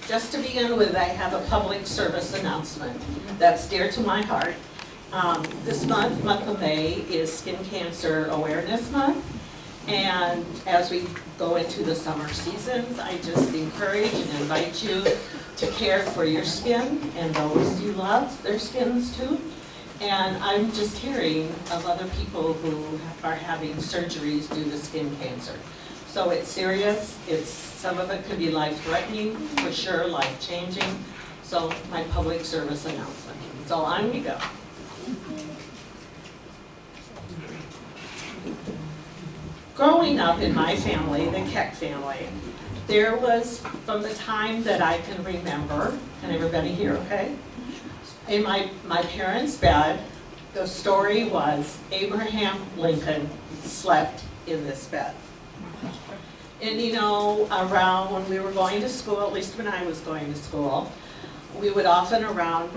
Just to begin with, I have a public service announcement that's dear to my heart. This month of May, is Skin Cancer Awareness Month. And as we go into the summer seasons, I just encourage and invite you to care for your skin and those you love, their skins too. And I'm just hearing of other people who are having surgeries due to skin cancer. So it's serious. Some of it could be life-threatening, for sure, life-changing. So my public service announcement. So on we go. Growing up in my family, the Keck family, there was, from the time that I can remember, can everybody hear okay? In my parents' bed, the story was Abraham Lincoln slept in this bed. And you know, around when we were going to school, at least when I was going to school, we would often, around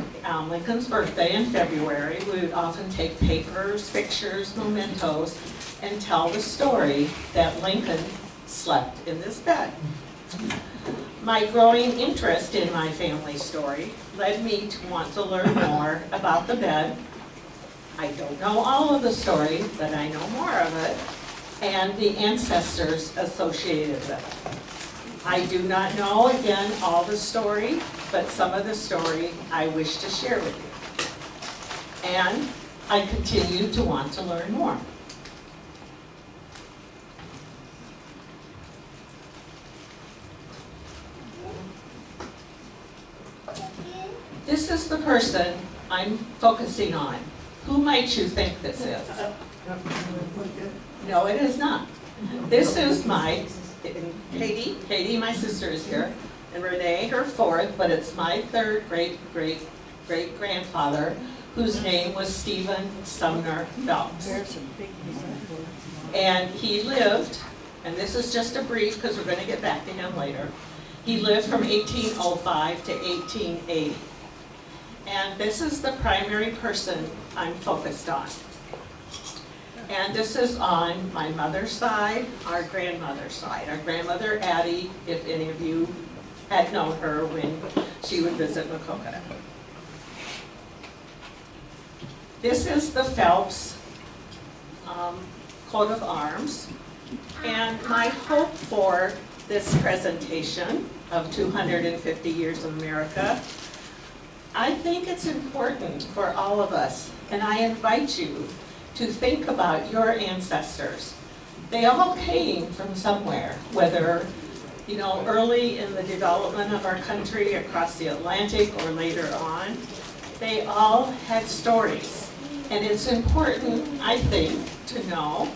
Lincoln's birthday in February, we would often take papers, pictures, mementos, and tell the story that Lincoln slept in this bed. My growing interest in my family story led me to want to learn more about the bed. I don't know all of the story, but I know more of it, and the ancestors associated with it. I do not know, again, all the story, but some of the story I wish to share with you. And I continue to want to learn more. This is the person I'm focusing on. Who might you think this is? No, it is not. This is my, Katie, my sister is here, and Renee, her fourth, but it's my third great-great-great-grandfather, whose name was Stephen Sumner Phelps. And he lived, and this is just a brief because we're going to get back to him later, he lived from 1805 to 1880. And this is the primary person I'm focused on. And this is on my mother's side, our grandmother's side. Our grandmother, Addie, if any of you had known her when she would visit Maquoketa. This is the Phelps coat of arms. And my hope for this presentation of 250 Years of America, I think it's important for all of us, and I invite you to think about your ancestors. They all came from somewhere, whether, you know, early in the development of our country across the Atlantic or later on. They all had stories, and it's important, I think, to know,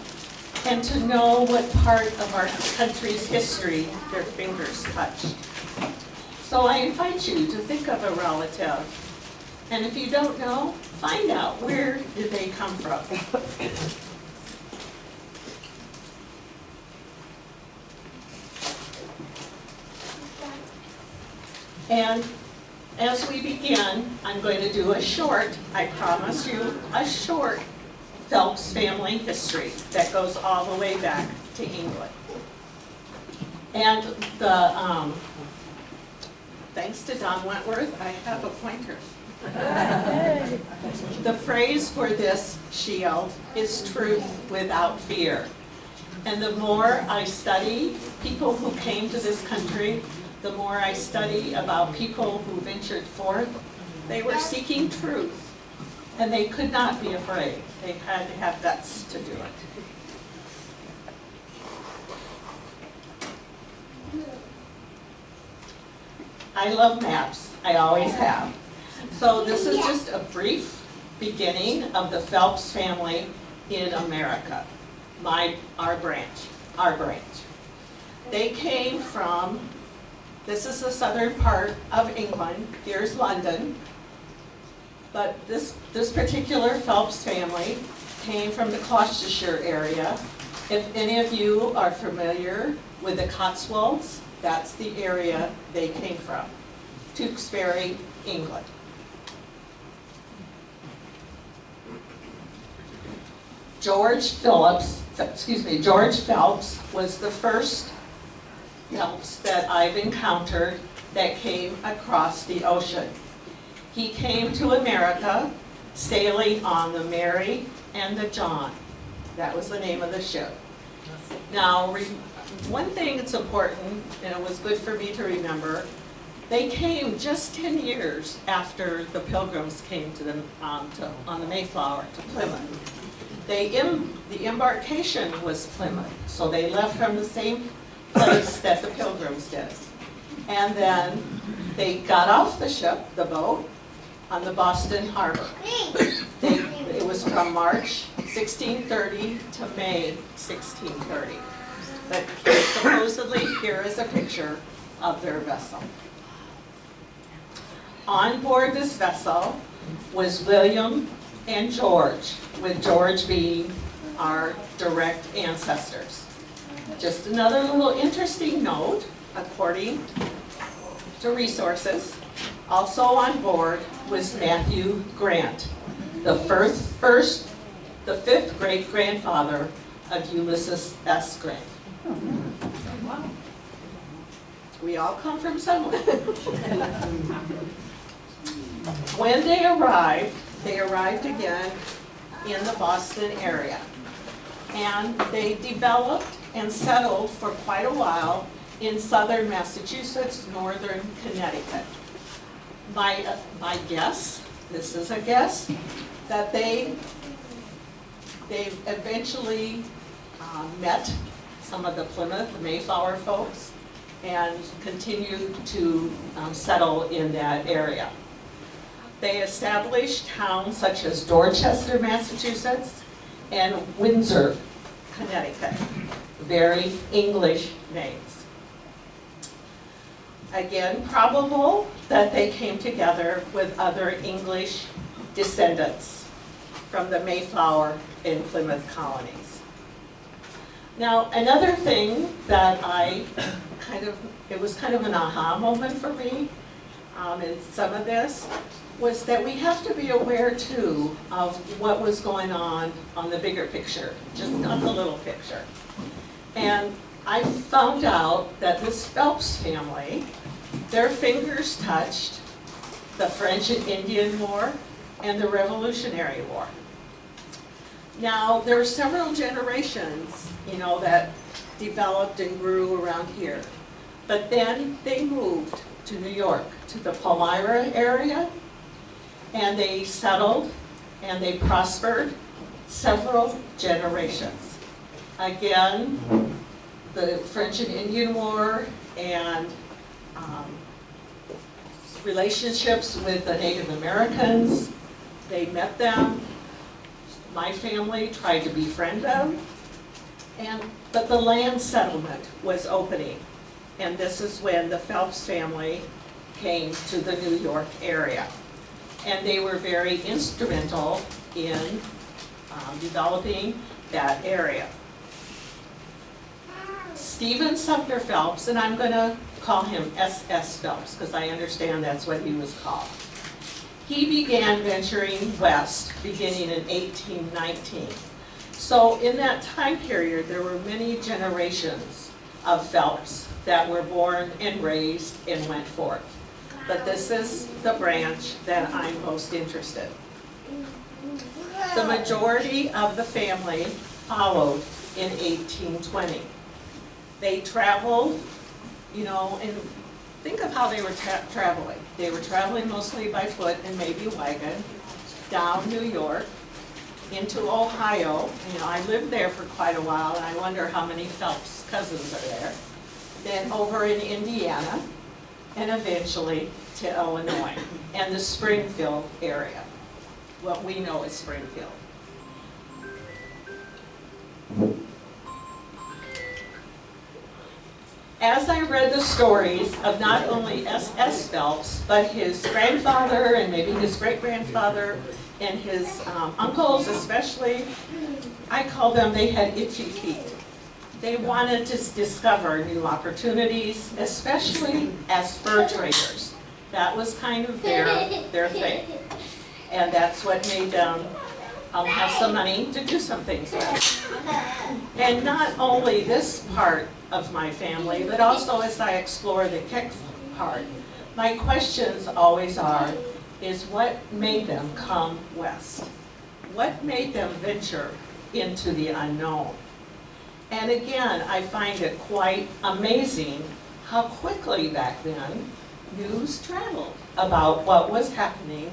and to know what part of our country's history their fingers touched. So I invite you to think of a relative, and if you don't know, find out where did they come from. And as we begin, I'm going to do a short, I promise you, a short Phelps family history that goes all the way back to England. And the thanks to Don Wentworth, I have a pointer. The phrase for this shield is truth without fear. And the more I study people who came to this country, the more I study about people who ventured forth, they were seeking truth. And they could not be afraid. They had to have guts to do it. I love maps. I always have. So this is just a brief beginning of the Phelps family in America. Our branch. They came from, this is the southern part of England. Here's London. But this particular Phelps family came from the Gloucestershire area. If any of you are familiar with the Cotswolds, that's the area they came from, Tewkesbury, England. George Phelps was the first Phelps that I've encountered that came across the ocean. He came to America sailing on the Mary and the John. That was the name of the ship. Now, one thing that's important, and it was good for me to remember, they came just 10 years after the Pilgrims came to them on the Mayflower to Plymouth. The embarkation was Plymouth, so they left from the same place that the Pilgrims did. And then they got off the ship, the boat, on the Boston Harbor. It was from March 1630 to May 1630. But supposedly, here is a picture of their vessel. On board this vessel was William and George, with George being our direct ancestors. Just another little interesting note, according to resources, also on board was Matthew Grant, the fifth great-grandfather of Ulysses S. Grant. We all come from somewhere. When they arrived again in the Boston area. And they developed and settled for quite a while in southern Massachusetts, northern Connecticut. My guess, this is a guess, that they eventually met some of the Plymouth, the Mayflower folks, and continued to settle in that area. They established towns such as Dorchester, Massachusetts, and Windsor, Connecticut. Very English names. Again, probable that they came together with other English descendants from the Mayflower and Plymouth colonies. Now, another thing that it was kind of an aha moment for me in some of this, was that we have to be aware too of what was going on the bigger picture, just not the little picture. And I found out that this Phelps family, their fingers touched the French and Indian War and the Revolutionary War. Now, there were several generations, that developed and grew around here. But then they moved to New York, to the Palmyra area, and they settled and they prospered several generations. Again, the French and Indian War and relationships with the Native Americans, they met them. My family tried to befriend them, but the land settlement was opening. And this is when the Phelps family came to the New York area. And they were very instrumental in developing that area. Stephen Sumner Phelps, and I'm going to call him S.S. Phelps because I understand that's what he was called. He began venturing west beginning in 1819. So in that time period, there were many generations of Phelps that were born and raised and went forth. But this is the branch that I'm most interested in. The majority of the family followed in 1820. They traveled, and think of how they were traveling. They were traveling mostly by foot and maybe wagon, down New York, into Ohio. I lived there for quite a while, and I wonder how many Phelps cousins are there. Then over in Indiana, and eventually to Illinois and the Springfield area, what we know as Springfield. As I read the stories of not only S.S. Phelps, but his grandfather and maybe his great-grandfather and his uncles especially, I call them, they had itchy feet. They wanted to discover new opportunities, especially as fur traders. That was kind of their thing. And that's what made them have some money to do some things with. And not only this part of my family, but also as I explore the Keck part, my questions always are, is what made them come west? What made them venture into the unknown? And again, I find it quite amazing how quickly back then news traveled about what was happening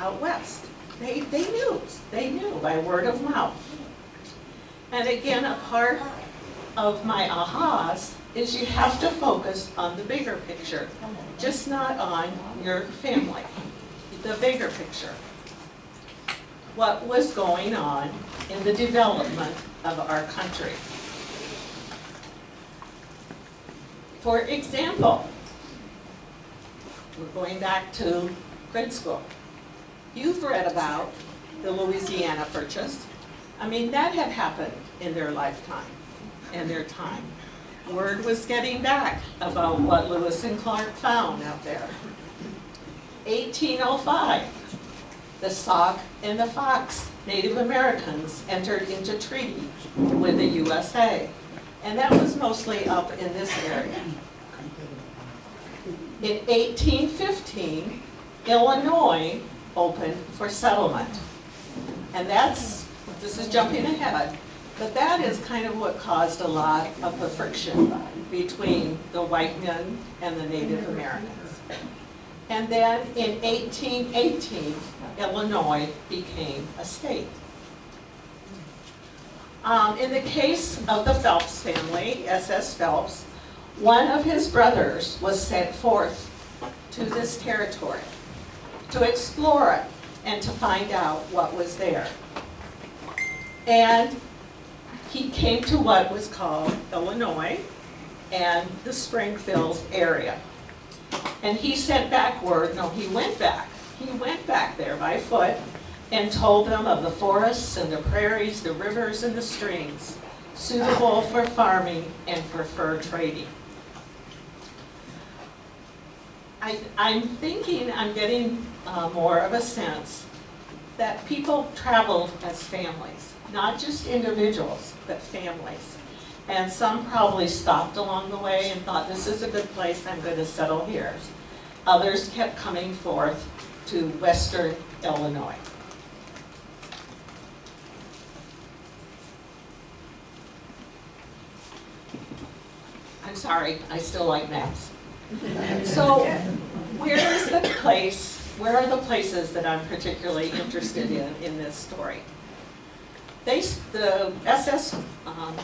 out west. They knew by word of mouth. And again, a part of my ahas is you have to focus on the bigger picture, just not on your family, the bigger picture. What was going on in the development of our country. For example, we're going back to grade school. You've read about the Louisiana Purchase. I mean, that had happened in their lifetime, in their time. Word was getting back about what Lewis and Clark found out there. 1805, the Sauk and the Fox Native Americans entered into treaty with the USA. And that was mostly up in this area. In 1815, Illinois opened for settlement. And this is jumping ahead, but that is kind of what caused a lot of the friction between the white men and the Native Americans. And then in 1818, Illinois became a state. In the case of the Phelps family, S.S. Phelps, one of his brothers was sent forth to this territory to explore it and to find out what was there. And he came to what was called Illinois and the Springfield area. And he sent back word, no, he went back there by foot and told them of the forests and the prairies, the rivers and the streams, suitable for farming and for fur trading. I'm thinking, I'm getting more of a sense that people traveled as families, not just individuals, but families. And some probably stopped along the way and thought, this is a good place, I'm going to settle here. Others kept coming forth to western Illinois. I'm sorry, I still like maps. So where are the places that I'm particularly interested in this story? The S.S.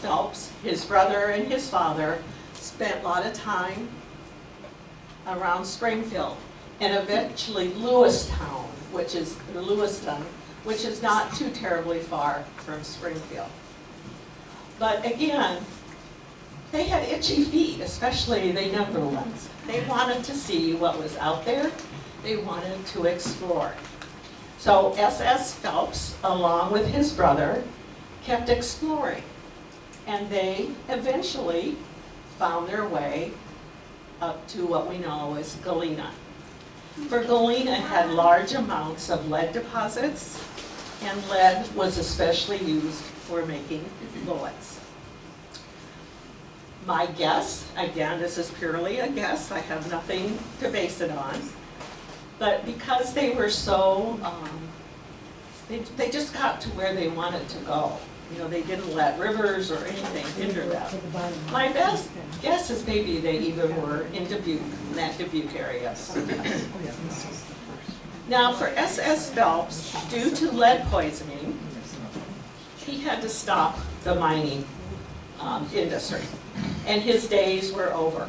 Phelps, his brother and his father, spent a lot of time around Springfield and eventually Lewiston, which is not too terribly far from Springfield. But again, they had itchy feet, especially the younger ones. They wanted to see what was out there. They wanted to explore. So S.S. Phelps, along with his brother, kept exploring. And they eventually found their way up to what we know as Galena. For Galena had large amounts of lead deposits, and lead was especially used for making bullets. My guess, again, this is purely a guess, I have nothing to base it on, but because they were so, they just got to where they wanted to go. You know, they didn't let rivers or anything hinder them. My best guess is maybe they even were in Dubuque, in that Dubuque area. Now for S.S. Phelps, due to lead poisoning, he had to stop the mining industry, and his days were over.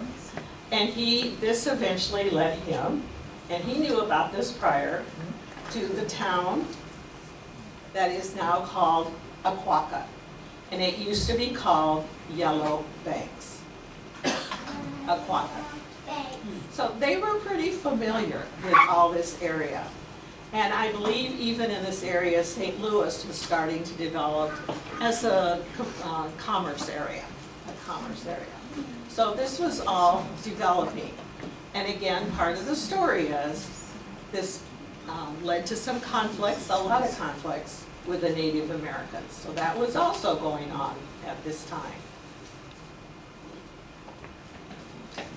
And this eventually led him, and he knew about this prior, to the town that is now called Aquaka, and it used to be called Yellow Banks. Aquaka. So they were pretty familiar with all this area. And I believe even in this area, St. Louis was starting to develop as a commerce area. So this was all developing. And again, part of the story is this led to some conflicts, a lot of conflicts, with the Native Americans. So that was also going on at this time.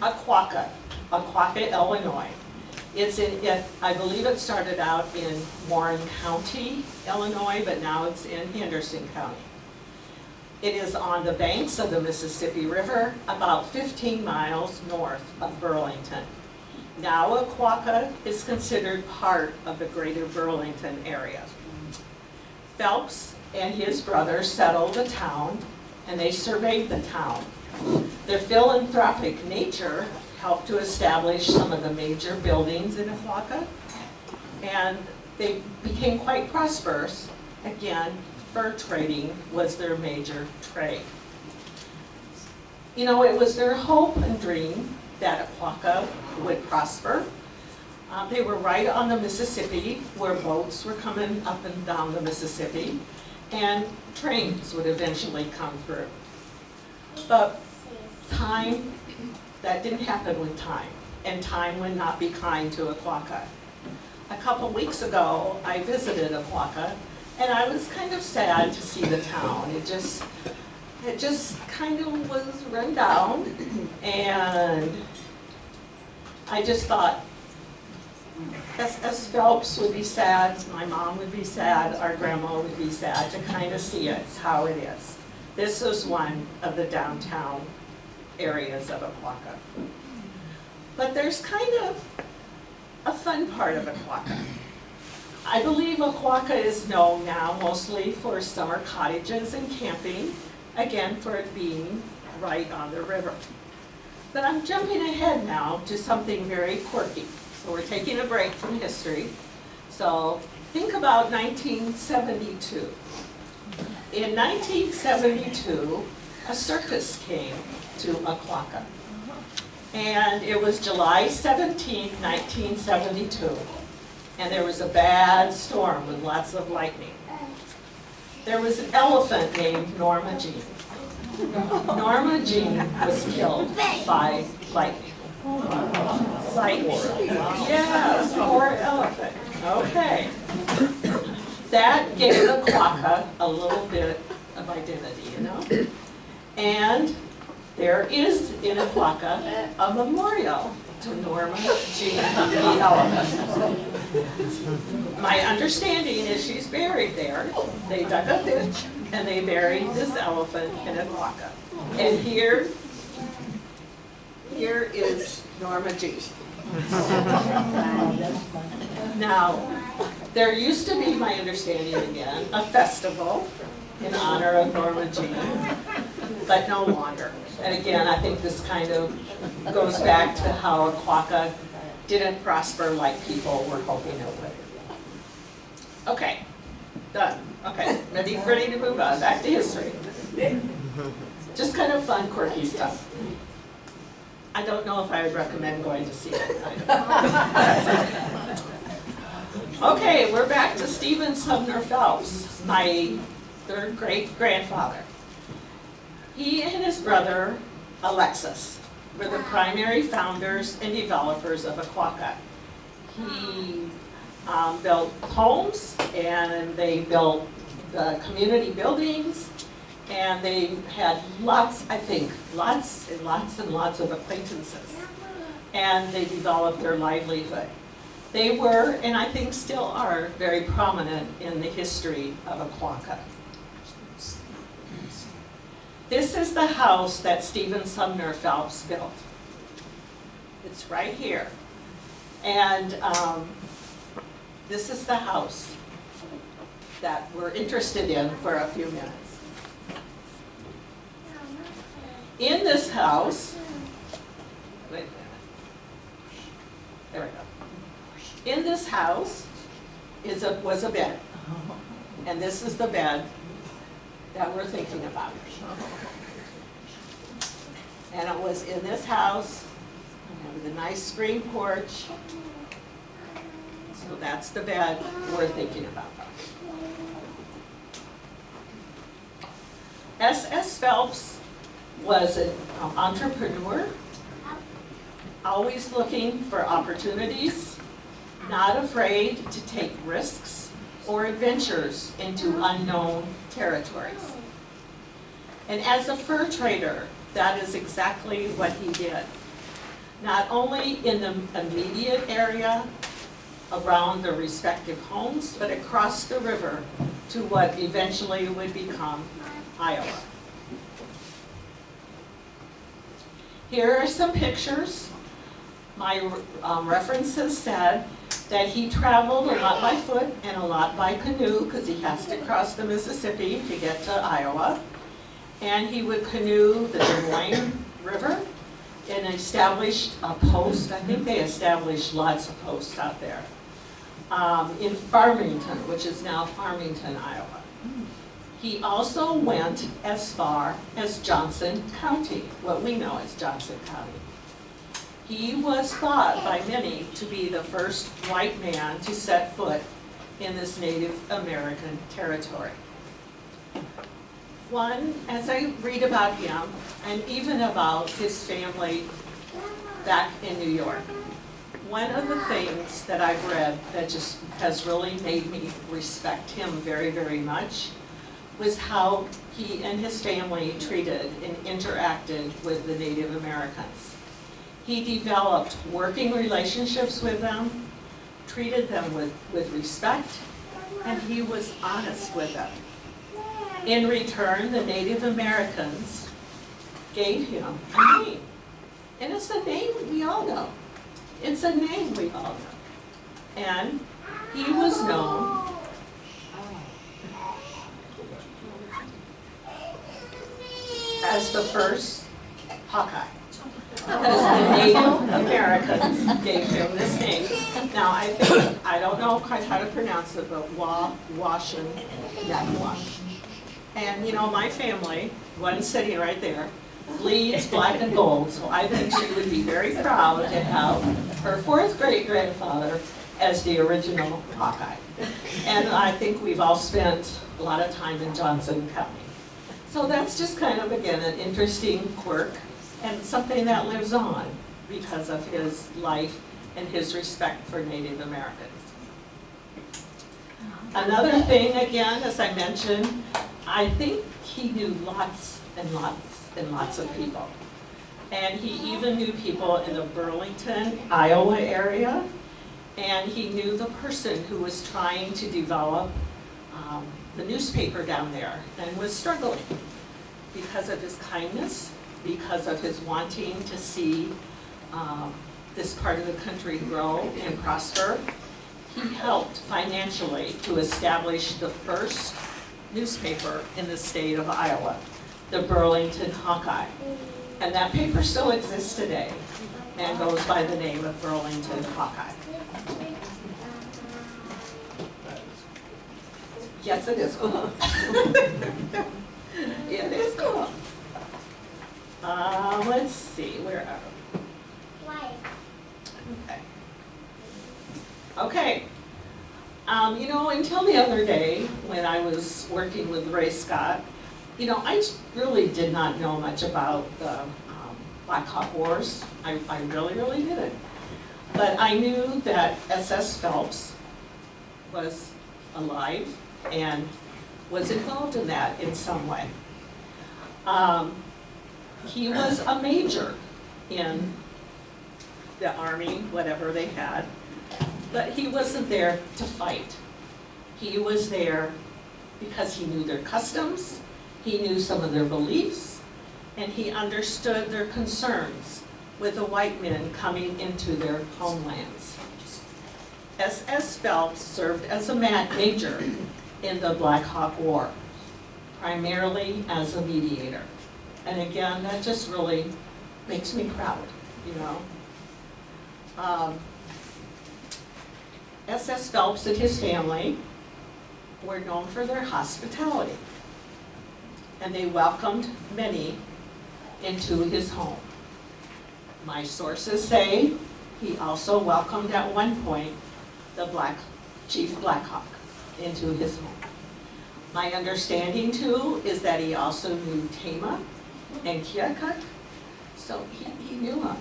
Aquaka, Illinois. I believe it started out in Warren County, Illinois, but now it's in Henderson County. It is on the banks of the Mississippi River, about 15 miles north of Burlington. Now Aquaka is considered part of the greater Burlington area. Phelps and his brother settled the town, and they surveyed the town. Their philanthropic nature helped to establish some of the major buildings in Aquaka, and they became quite prosperous. Again, fur trading was their major trade. You know, it was their hope and dream that Aquaka would prosper. They were right on the Mississippi, where boats were coming up and down the Mississippi, and trains would eventually come through. But that didn't happen with time, and time would not be kind to Aquaka. A couple weeks ago, I visited Aquaka, and I was kind of sad to see the town. It just kind of was run down, and I just thought, as Phelps would be sad, my mom would be sad, our grandma would be sad to kind of see it, how it is. This was one of the downtown areas of Aquaka. But there's kind of a fun part of Aquaka. I believe Aquaka is known now mostly for summer cottages and camping, again for it being right on the river. But I'm jumping ahead now to something very quirky. So we're taking a break from history. So think about 1972. In 1972, a circus came to Aquaka. And it was July 17, 1972. And there was a bad storm with lots of lightning. There was an elephant named Norma Jean. Norma Jean was killed by lightning. Yes, poor elephant. Okay. That gave Aquaka a little bit of identity, you know? And there is in Aquaka a memorial to Norma Jean the elephant. My understanding is she's buried there. They dug a ditch and they buried this elephant in Aquaka. And here is Norma Jean. Now, there used to be, my understanding again, a festival in honor of Norma Jean, but no longer. And again, I think this kind of goes back to how Aquaka didn't prosper like people were hoping it would. Okay, done. Okay, ready to move on, back to history. Just kind of fun, quirky stuff. I don't know if I would recommend going to see it. Okay, we're back to Stephen Sumner Phelps, my third great-grandfather. He and his brother, Alexis, were the primary founders and developers of Aquaka. He built homes, and they built the community buildings, and they had lots and lots of acquaintances. And they developed their livelihood. They were, and I think still are, very prominent in the history of Aquaka. This is the house that Stephen Sumner Phelps built. It's right here. And this is the house that we're interested in for a few minutes. In this house, wait a minute. There we go. In this house was a bed. And this is the bed that we're thinking about. And it was in this house with a nice screen porch. So that's the bed we're thinking about. S.S. Phelps was an entrepreneur, always looking for opportunities, not afraid to take risks or adventures into unknown territories. And as a fur trader, that is exactly what he did. not only in the immediate area around their respective homes, but across the river to what eventually would become Iowa. Here are some pictures. My references said that he traveled a lot by foot and a lot by canoe because he has to cross the Mississippi to get to Iowa. And he would canoe the Des Moines River and established a post. I think they established lots of posts out there in Farmington, which is now Farmington, Iowa. He also went as far as Johnson County, what we know as Johnson County. He was thought by many to be the first white man to set foot in this Native American territory. One, as I read about him, and even about his family back in New York, one of the things that I've read that just has really made me respect him very, very much was how he and his family treated and interacted with the Native Americans. He developed working relationships with them, treated them with respect, and he was honest with them. In return, the Native Americans gave him a name. And it's a name we all know. It's a name we all know. And he was known as the first Hawkeye, because the Native Americans gave him this name. Now, I don't know quite how to pronounce it, but Washin Yakwash. And you know, my family, one sitting right there, bleeds black and gold, so I think she would be very proud to have her fourth great-grandfather as the original Hawkeye. And I think we've all spent a lot of time in Johnson County. So that's just kind of, again, an interesting quirk and something that lives on because of his life and his respect for Native Americans. Another thing, again, as I mentioned, I think he knew lots and lots and lots of people. And he even knew people in the Burlington, Iowa area, and he knew the person who was trying to develop the newspaper down there and was struggling because of his kindness, because of his wanting to see this part of the country grow and prosper. He helped financially to establish the first newspaper in the state of Iowa, the Burlington Hawkeye. And that paper still exists today and goes by the name of Burlington Hawkeye. Yes, it is cool. It is cool. Let's see, where are we? Okay. Okay. You know, until the other day, when I was working with Ray Scott, you know, I really did not know much about the Black Hawk Wars. I really, really didn't. But I knew that SS Phelps was alive and was involved in that in some way. He was a major in the Army, whatever they had, but he wasn't there to fight. He was there because he knew their customs, he knew some of their beliefs, and he understood their concerns with the white men coming into their homelands. SS Phelps served as a major in the Black Hawk War, primarily as a mediator. And again, that just really makes me proud, you know. SS Phelps and his family were known for their hospitality, and they welcomed many into his home. My sources say he also welcomed at one point the Chief Black Hawk into his home. My understanding too is that he also knew Tama and Keck, so he knew him.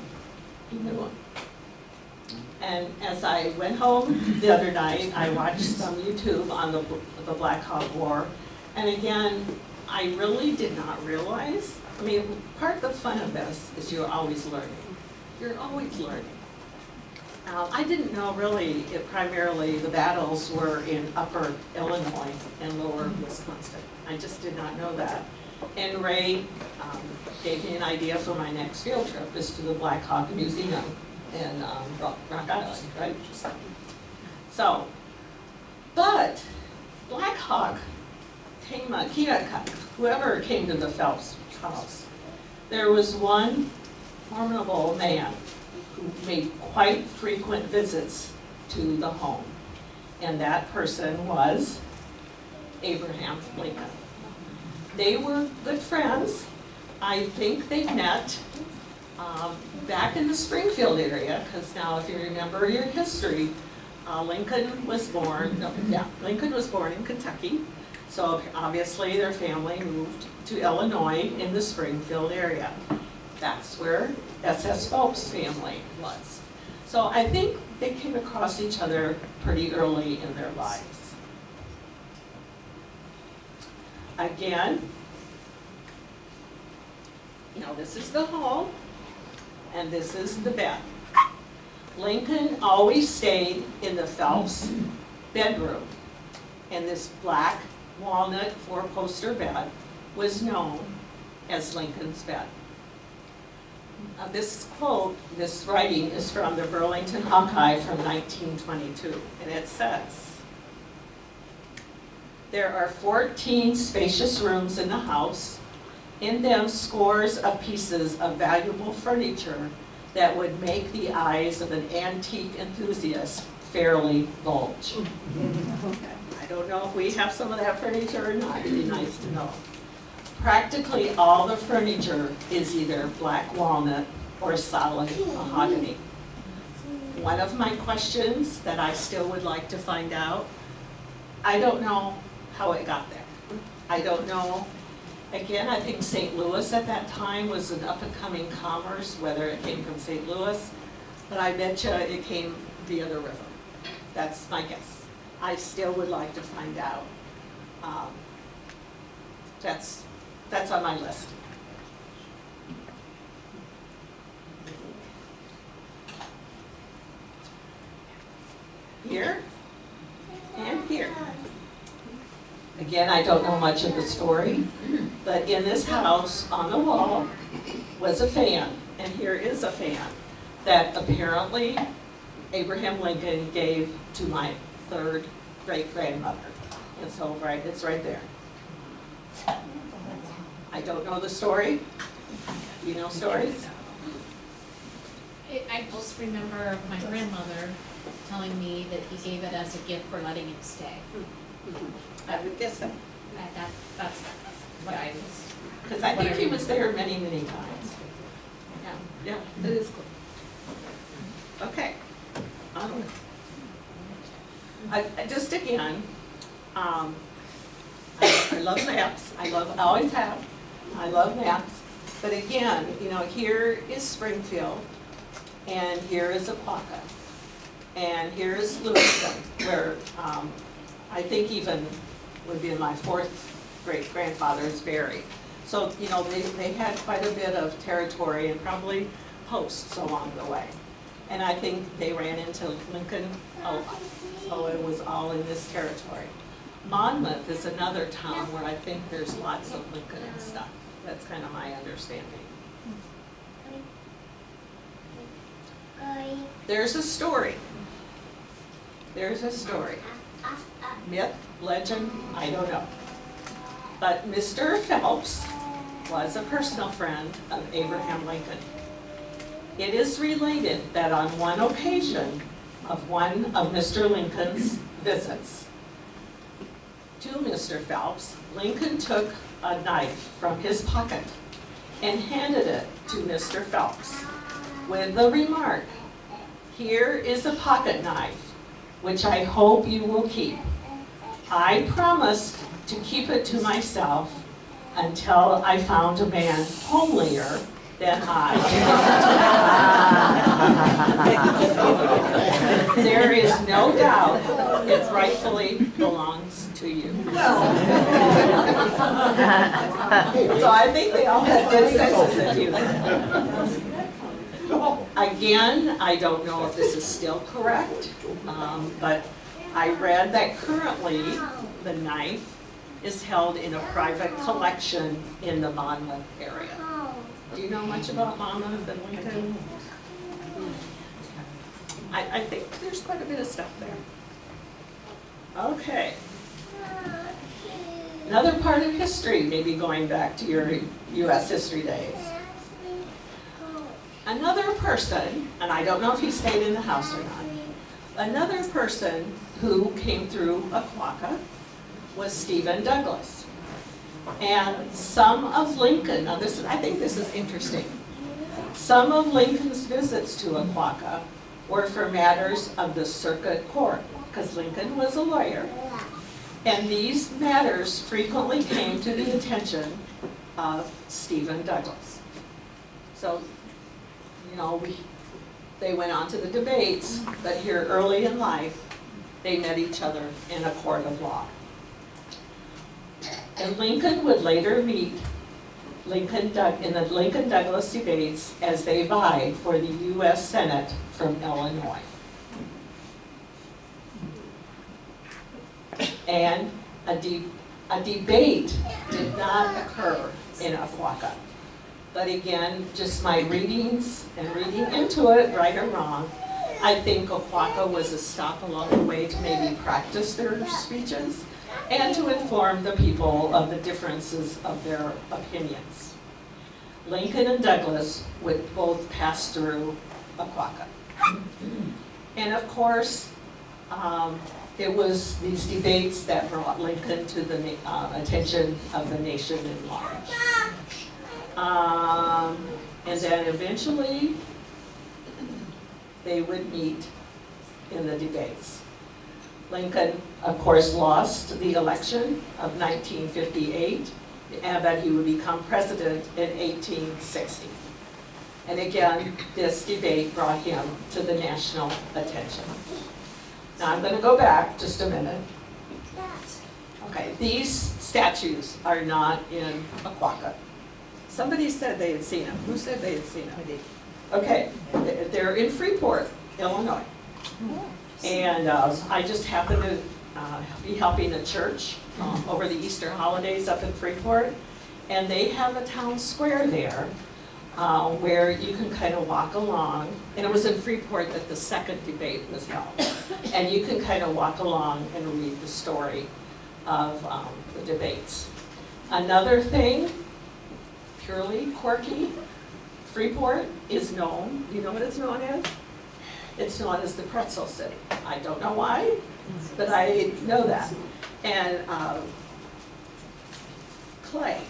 He knew him. And as I went home the other night, I watched some YouTube on the Black Hawk War, and again, I really did not realize. I mean, part of the fun of this is you're always learning. You're always learning. I didn't know really if primarily the battles were in upper Illinois and lower Wisconsin. I just did not know that. And Ray gave me an idea for my next field trip is to the Black Hawk Museum in Rock Island, right? So, but Black Hawk, Keck, whoever came to the Phelps house, there was one formidable man who made quite frequent visits to the home. And that person was Abraham Lincoln. They were good friends. I think they met back in the Springfield area, because now if you remember your history, Lincoln was born in Kentucky. So obviously their family moved to Illinois in the Springfield area. That's where S.S. Phelps' family was. So I think they came across each other pretty early in their lives. Again, this is the hall, and this is the bed. Lincoln always stayed in the Phelps bedroom, and this black walnut four-poster bed was known as Lincoln's bed. This quote, this writing is from the Burlington Hawkeye from 1922, and it says, "There are 14 spacious rooms in the house, in them scores of pieces of valuable furniture that would make the eyes of an antique enthusiast fairly bulge." I don't know if we have some of that furniture or not. It'd be nice to know. Practically all the furniture is either black walnut or solid mahogany. One of my questions that I still would like to find out, I don't know how it got there. I don't know. Again, I think St. Louis at that time was an up-and-coming commerce, whether it came from St. Louis, but I bet you it came via the river. That's my guess. I still would like to find out. That's on my list. Here and here. Again, I don't know much of the story, but in this house on the wall was a fan, and here is a fan that apparently Abraham Lincoln gave to my third great-grandmother. And so it's right there. I don't know the story. Do you know stories? I just remember my grandmother telling me that he gave it as a gift for letting him stay. I would guess so. That's what I was. Because I think he was there many, many times. Yeah, it is cool. Okay. Just again, I love maps. I always have. I love maps. But again, here is Springfield, and here is Apopka, and here is Lewiston, where I think even would be my fourth great-grandfather is buried. So, they had quite a bit of territory and probably posts along the way. And I think they ran into Lincoln a lot. So it was all in this territory. Monmouth is another town where I think there's lots of Lincoln and stuff. That's kind of my understanding. There's a story. There's a story. Myth, legend, I don't know. But Mr. Phelps was a personal friend of Abraham Lincoln. It is related that on one occasion of one of Mr. Lincoln's visits to Mr. Phelps, Lincoln took a knife from his pocket and handed it to Mr. Phelps with the remark, "Here is a pocket knife, which I hope you will keep. I promised to keep it to myself until I found a man homelier than I." There is no doubt it rightfully belongs to you. So I think they all had good senses of humor. Again, I don't know if this is still correct, but I read that currently the knife is held in a private collection in the Monmouth area. Do you know much about Monmouth and Lincoln? I think there's quite a bit of stuff there. Okay. Another part of history, maybe going back to your U.S. history days. Another person, and I don't know if he stayed in the house or not, another person who came through Aquaka was Stephen Douglas. And some of Lincoln, now this, I think this is interesting, some of Lincoln's visits to Aquaka were for matters of the circuit court, because Lincoln was a lawyer. And these matters frequently came to the attention of Stephen Douglas. So, you know, they went on to the debates, but here early in life, they met each other in a court of law. And Lincoln would later meet in the Lincoln-Douglas debates as they vied for the U.S. Senate from Illinois. And a debate did not occur in Aquaka. But again, just my readings and reading into it, right or wrong, I think Aquaka was a stop along the way to maybe practice their speeches and to inform the people of the differences of their opinions. Lincoln and Douglas would both pass through Aquaka. And of course, it was these debates that brought Lincoln to the attention of the nation at large. And then eventually, they would meet in the debates. Lincoln, of course, lost the election of 1958, and that he would become president in 1860. And again, this debate brought him to the national attention. Now I'm going to go back just a minute. Okay, these statues are not in Aquaka. Somebody said they had seen them. Who said they had seen them? Okay, they're in Freeport, Illinois. And I just happened to be helping a church over the Easter holidays up in Freeport. And they have a town square there where you can kind of walk along. And it was in Freeport that the second debate was held. And you can kind of walk along and read the story of the debates. Another thing, purely quirky, Freeport is known, you know what it's known as? It's known as the Pretzel City. I don't know why, but I know that. And Clay,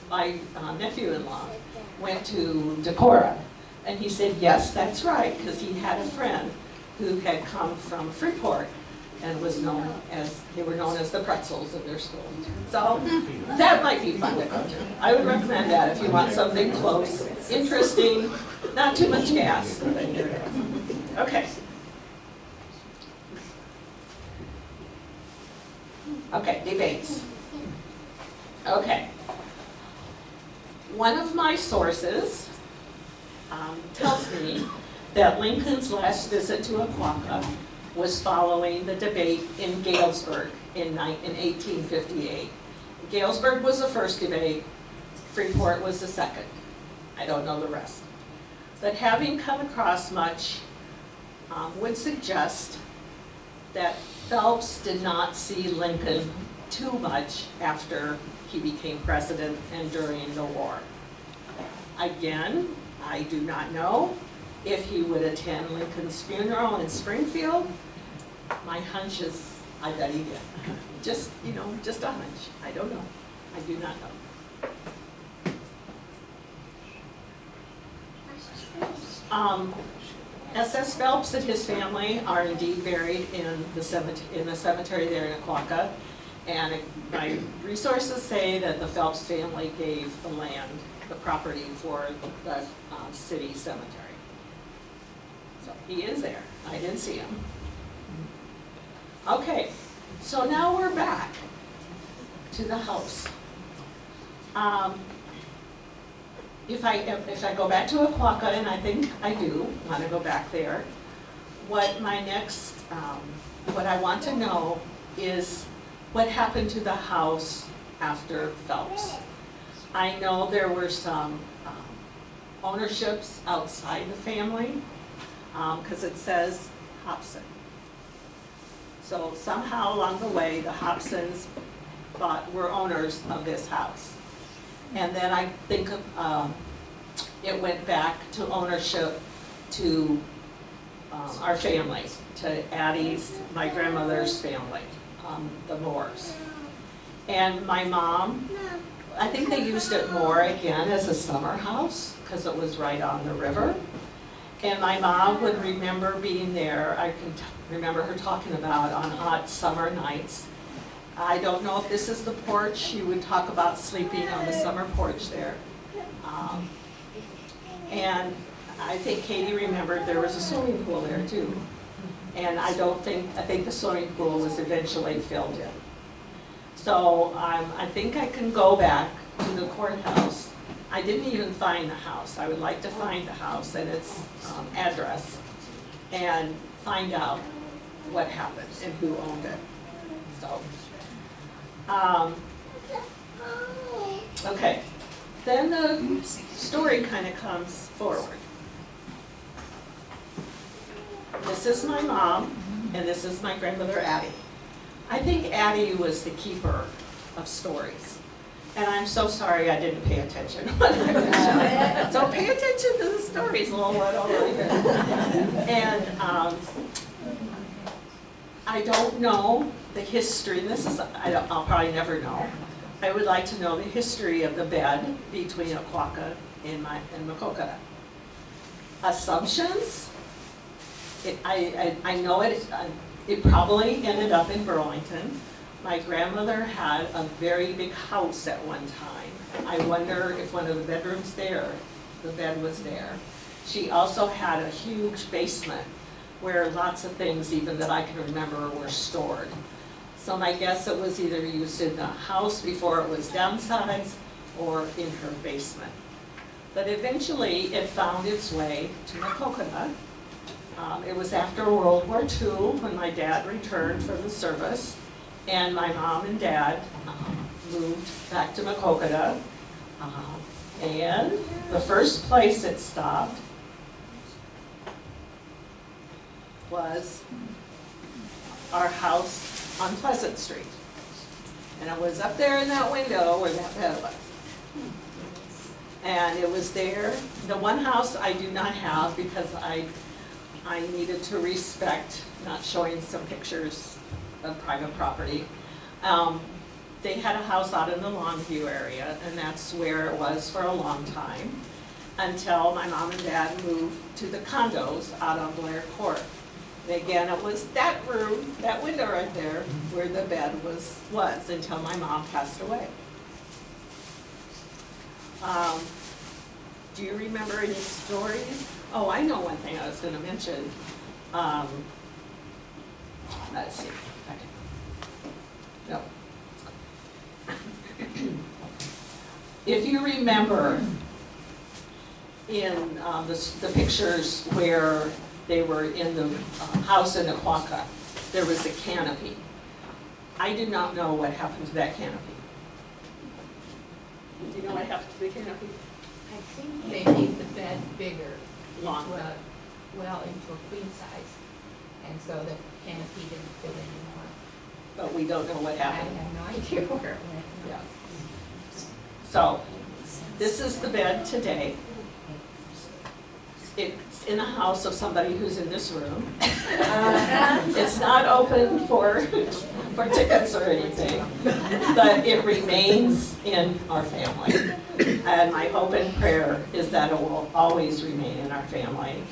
my nephew-in-law, went to Decorah, and he said, yes, that's right, because he had a friend who had come from Freeport and was known as, they were known as the pretzels of their school. So that might be fun to go to. I would recommend that if you want something close, interesting, not too much gas. Okay. Okay, debates. Okay. One of my sources tells me that Lincoln's last visit to Aquaka was following the debate in Galesburg in 1858. Galesburg was the first debate, Freeport was the second. I don't know the rest. But having come across much would suggest that Phelps did not see Lincoln too much after he became president and during the war. Again, I do not know if he would attend Lincoln's funeral in Springfield. My hunch is, I bet he did. Just, you know, just a hunch. I don't know. I do not know. S.S. Phelps and his family are indeed buried in the cemetery there in Aquaka. And my resources say that the Phelps family gave the land, the property for the city cemetery. So he is there. I didn't see him. Okay, so now we're back to the house. if I go back to Aquaca, and I think I do want to go back there, what my next, what I want to know is what happened to the house after Phelps. I know there were some ownerships outside the family, because it says Hobson. So somehow along the way, the Hobsons were owners of this house. And then I think it went back to ownership to our family, to Addie's, my grandmother's family, the Moores. And my mom, I think they used it more again as a summer house because it was right on the river. And my mom would remember being there. I can remember her talking about on hot summer nights. I don't know if this is the porch. She would talk about sleeping on the summer porch there. And I think Katie remembered there was a swimming pool there too. And I think the swimming pool was eventually filled in. So I think I can go back to the courthouse. I didn't even find the house. I would like to find the house and its address and find out what happened and who owned it. So, okay. Then the story kind of comes forward. This is my mom, and this is my grandmother Addie. I think Addie was the keeper of stories. And I'm so sorry I didn't pay attention when I was young. So pay attention to the stories a little bit over here. And I don't know the history. This is, I'll probably never know. I would like to know the history of the bed between Aquaca and Maquoketa. Assumptions? I know it probably ended up in Burlington. My grandmother had a very big house at one time. I wonder if one of the bedrooms there, the bed was there. She also had a huge basement where lots of things, even that I can remember, were stored. So my guess it was either used in the house before it was downsized or in her basement. But eventually it found its way to Maquoketa. It was after World War II when my dad returned from the service, and my mom and dad moved back to Maquoketa. And the first place it stopped was our house on Pleasant Street. And it was up there in that window where that bed was. And it was there. The one house I do not have because I needed to respect not showing some pictures of private property. They had a house out in the Longview area, and that's where it was for a long time, until my mom and dad moved to the condos out on Blair Court. And again, it was that room, that window right there, where the bed was until my mom passed away. Do you remember any stories? Oh, I know one thing I was going to mention. Let's see. Okay. No. If you remember in the pictures where they were in the house in Aquaca, there was a canopy. I do not know what happened to that canopy. Do you know what happened to the canopy? I think they made the bed bigger, Longer. into a queen size, and so the canopy didn't fit anymore. But we don't know what I happened. have no idea where it went. Yeah. So, this is the bed today. It's in the house of somebody who's in this room. It's not open for tickets or anything, but it remains in our family. And my hope and prayer is that it will always remain in our family.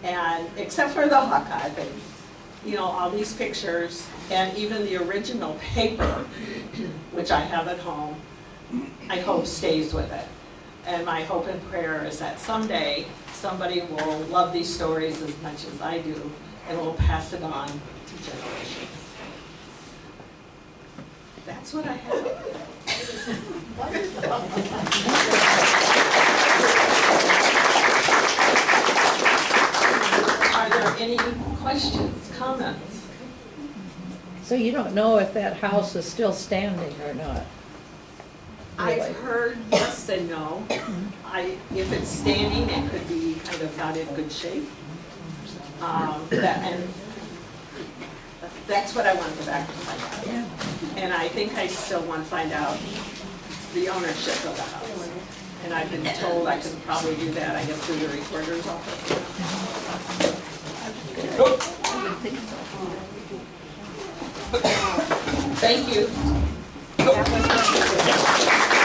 And except for the Hawkeye thing, you know, all these pictures and even the original paper, which I have at home, I hope stays with it. And my hope and prayer is that someday somebody will love these stories as much as I do and will pass it on to generations. That's what I have. Any questions, comments? So you don't know if that house is still standing or not? Really? I've heard yes and no. If it's standing, it could be kind of not in good shape. And that's what I want to go back and find out. Yeah. And I think I still want to find out the ownership of the house. And I've been told I could probably do that, I guess, through the recorder's office. Thank you. That was